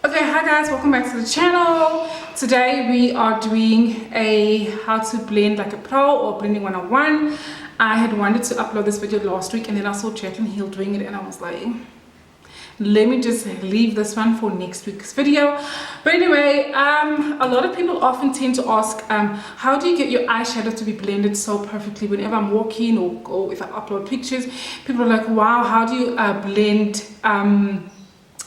Okay, hi guys, welcome back to the channel. Today we are doing a how to blend like a pro or blending 101. I had wanted to upload this video last week and then I saw Jacqueline Hill doing it and I was like, let me just leave this one for next week's video. But anyway, a lot of people often tend to ask, how do you get your eyeshadow to be blended so perfectly? Whenever I'm walking or if I upload pictures, people are like, wow, how do you blend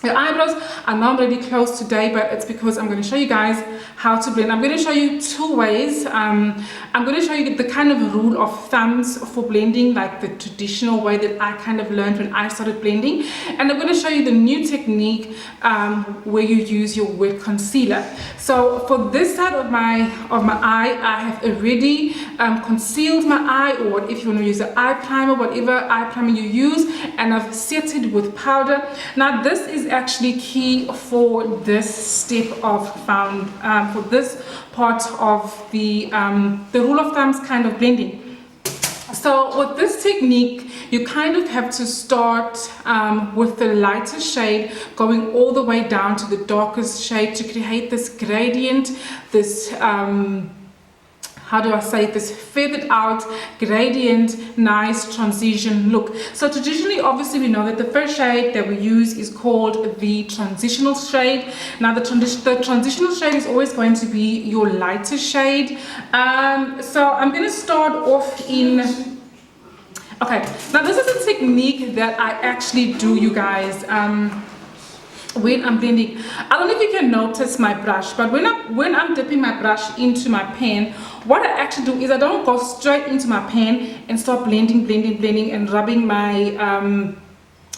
your eyebrows? I know I'm really close today, but it's because I'm going to show you guys how to blend. I'm going to show you two ways. I'm going to show you the kind of rule of thumbs for blending, like the traditional way that I kind of learned when I started blending. And I'm going to show you the new technique where you use your wet concealer. So for this side of my eye, I have already concealed my eye, or if you want to use an eye primer, whatever eye primer you use, and I've set it with powder. Now this is actually key for this step of for this part of the rule of thumbs kind of blending. So with this technique, you kind of have to start with the lighter shade, going all the way down to the darkest shade to create this gradient, this how do I say it, this feathered out gradient, nice transition look. So traditionally, obviously, we know that the first shade that we use is called the transitional shade. Now the transitional shade is always going to be your lighter shade. So I'm going to start off in, okay, now this is a technique that I actually do, you guys, when I'm blending. I don't know if you can notice my brush, but when I'm dipping my brush into my pan, what I actually do is I don't go straight into my pan and start blending and rubbing my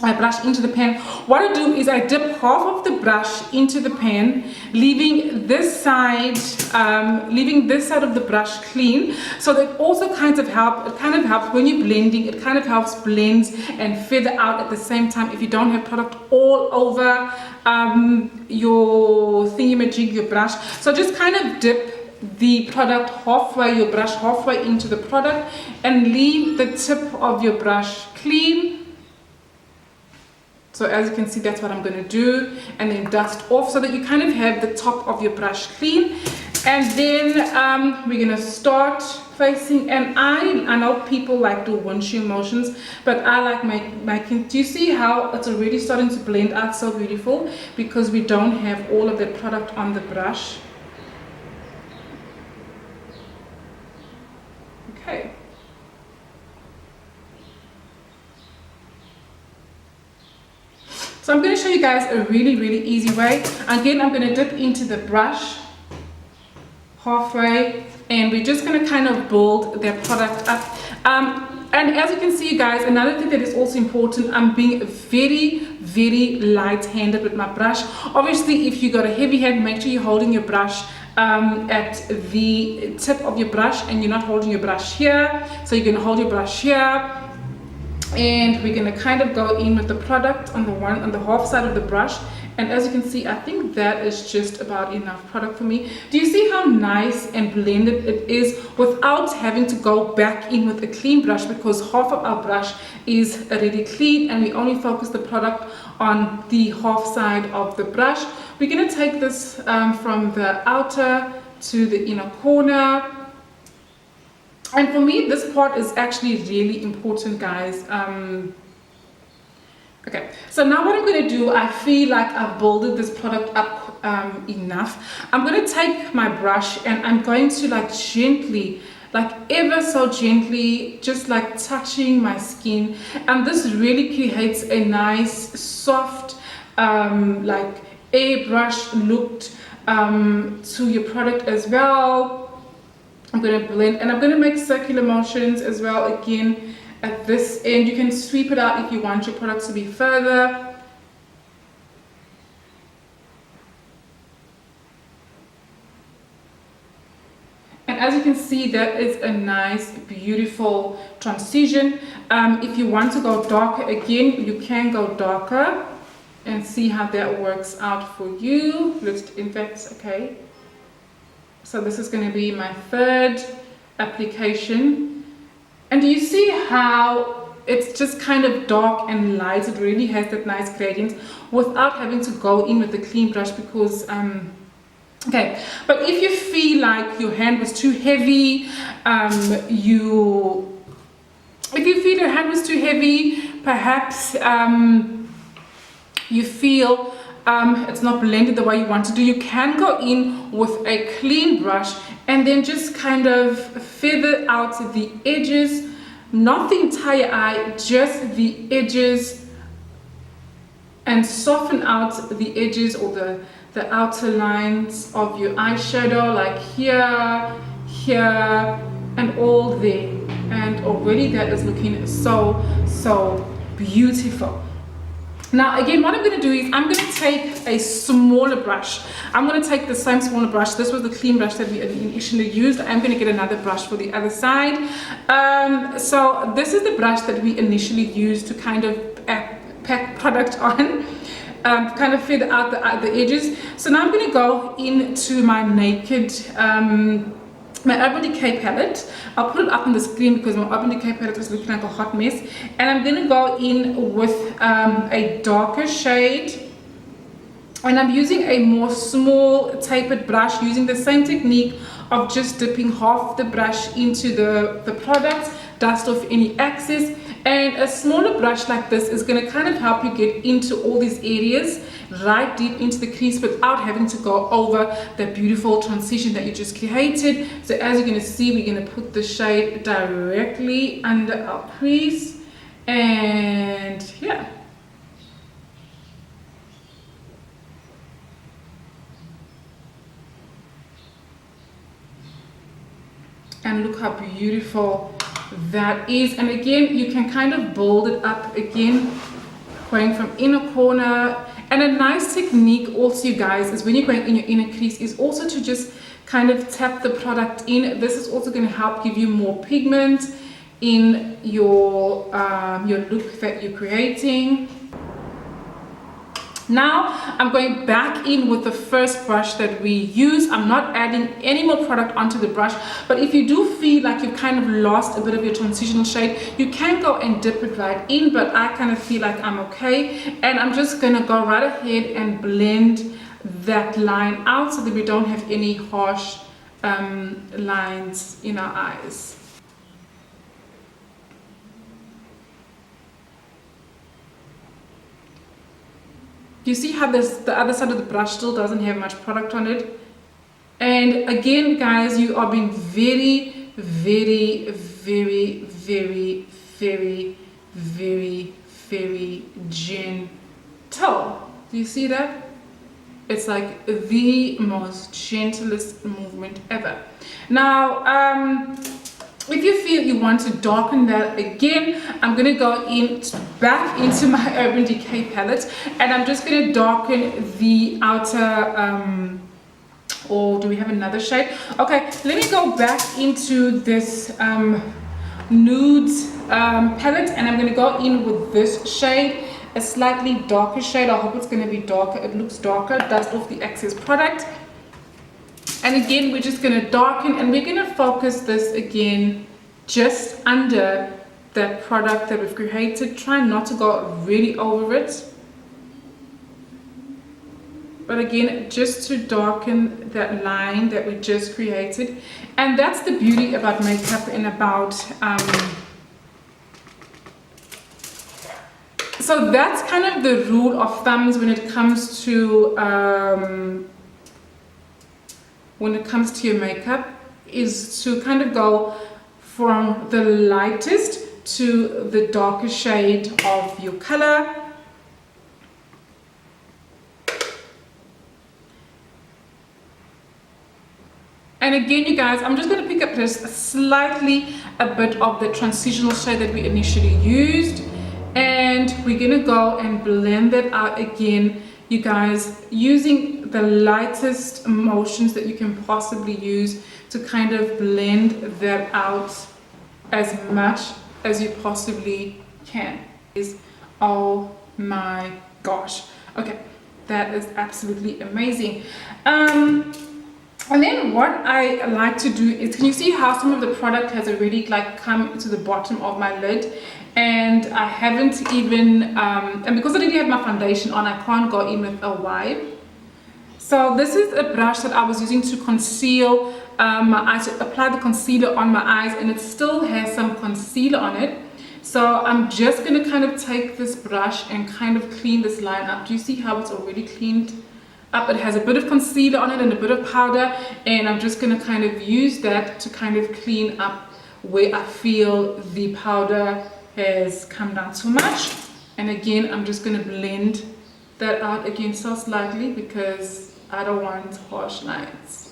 my brush into the pan. What I do is I dip half of the brush into the pan, leaving this side of the brush clean. So that also kind of helps when you're blending. It kind of helps blend and feather out at the same time if you don't have product all over your thingamajig, your brush. So just kind of dip the product your brush halfway into the product and leave the tip of your brush clean. So as you can see, that's what I'm going to do, and then dust off so that you kind of have the top of your brush clean. And then we're going to start facing, and I know people like do windshield motions, but I like making, do you see how it's already starting to blend out so beautiful because we don't have all of that product on the brush. Okay. So I'm going to show you guys a really easy way. Again, I'm going to dip into the brush halfway, and we're just going to kind of build that product up. And as you can see, you guys, another thing that is also important, I'm being very light-handed with my brush. Obviously, if you got a heavy hand, make sure you're holding your brush at the tip of your brush and you're not holding your brush here. So you're going to hold your brush here. And we're going to kind of go in with the product on the half side of the brush, and as you can see, I think that is just about enough product for me. Do you see how nice and blended it is without having to go back in with a clean brush, because half of our brush is already clean and we only focus the product on the half side of the brush. We're going to take this from the outer to the inner corner. And for me, this part is actually really important, guys. Okay, so now what I'm going to do, I feel like I've built this product up enough. I'm going to take my brush and I'm going to like gently, like ever so gently, just like touching my skin. And this really creates a nice, soft, like airbrush look to your product as well. I'm going to blend, and I'm going to make circular motions as well again at this end. You can sweep it out if you want your product to be further. And as you can see, that is a nice, beautiful transition. If you want to go darker again, you can go darker and see how that works out for you. In fact, okay. So this is going to be my third application. And do you see how it's just kind of dark and light. It really has that nice gradient without having to go in with a clean brush, because okay, but if you feel like your hand was too heavy, if you feel your hand was too heavy, perhaps you feel it's not blended the way you want to do, you can go in with a clean brush and then just kind of feather out the edges, not the entire eye, just the edges, and soften out the edges or the outer lines of your eyeshadow, like here, here, and all there. And already that is looking so beautiful. Now again, what I'm going to do is I'm going to take a smaller brush. I'm going to take the same smaller brush. This was the clean brush that we initially used. I'm going to get another brush for the other side. So this is the brush that we initially used to kind of pack product on, kind of feather out the edges. So now I'm going to go into my Naked my Urban Decay palette. I'll put it up on the screen because my Urban Decay palette is looking like a hot mess. And I'm going to go in with a darker shade. And I'm using a more small tapered brush, using the same technique of just dipping half the brush into the product, dust off any excess. And a smaller brush like this is going to kind of help you get into all these areas, right deep into the crease, without having to go over the beautiful transition that you just created. So as you're going to see, we're going to put the shade directly under our crease, and yeah. And look how beautiful that is. And again, you can kind of build it up again, going from inner corner. And a nice technique also, you guys, is when you're going in your inner crease, is also to just kind of tap the product in. This is also going to help give you more pigment in your look that you're creating. Now I'm going back in with the first brush that we use. I'm not adding any more product onto the brush, but if you do feel like you've kind of lost a bit of your transitional shade, you can go and dip it right in, but I kind of feel like I'm okay. And I'm just gonna go right ahead and blend that line out so that we don't have any harsh lines in our eyes. You see how the other side of the brush still doesn't have much product on it? And again, guys, you are being very, very, very, very, very, very, very gentle. Do you see that? It's like the most gentlest movement ever. Now, if you feel you want to darken that again, I'm going to go back into my Urban Decay palette, and I'm just going to darken the outer, or do we have another shade? Okay, let me go back into this nudes palette, and I'm going to go in with this shade, a slightly darker shade. I hope it's going to be darker. It looks darker. Dust off the excess product. And again, we're just going to darken, and we're going to focus this again just under that product that we've created. Try not to go really over it, but again, just to darken that line that we just created. And that's the beauty about makeup and about so that's kind of the rule of thumbs when it comes to your makeup, is to kind of go from the lightest to the darker shade of your color. And again, you guys, I'm just going to pick up just slightly a bit of the transitional shade that we initially used, and we're going to go and blend that out again, you guys, using the lightest motions that you can possibly use to kind of blend that out as much as you possibly can. Oh my gosh. Okay, that is absolutely amazing. And then what I like to do is, can you see how some of the product has already like come to the bottom of my lid, and I haven't even and because I didn't have my foundation on, I can't go in with a wipe. So this is a brush that I was using to conceal my eyes, to apply the concealer on my eyes, and it still has some concealer on it. So I'm just going to kind of take this brush and kind of clean this line up. Do you see how it's already cleaned up? It has a bit of concealer on it and a bit of powder, and I'm just going to kind of use that to kind of clean up where I feel the powder has come down too much. And again, I'm just going to blend that out again so slightly because I don't want harsh lines.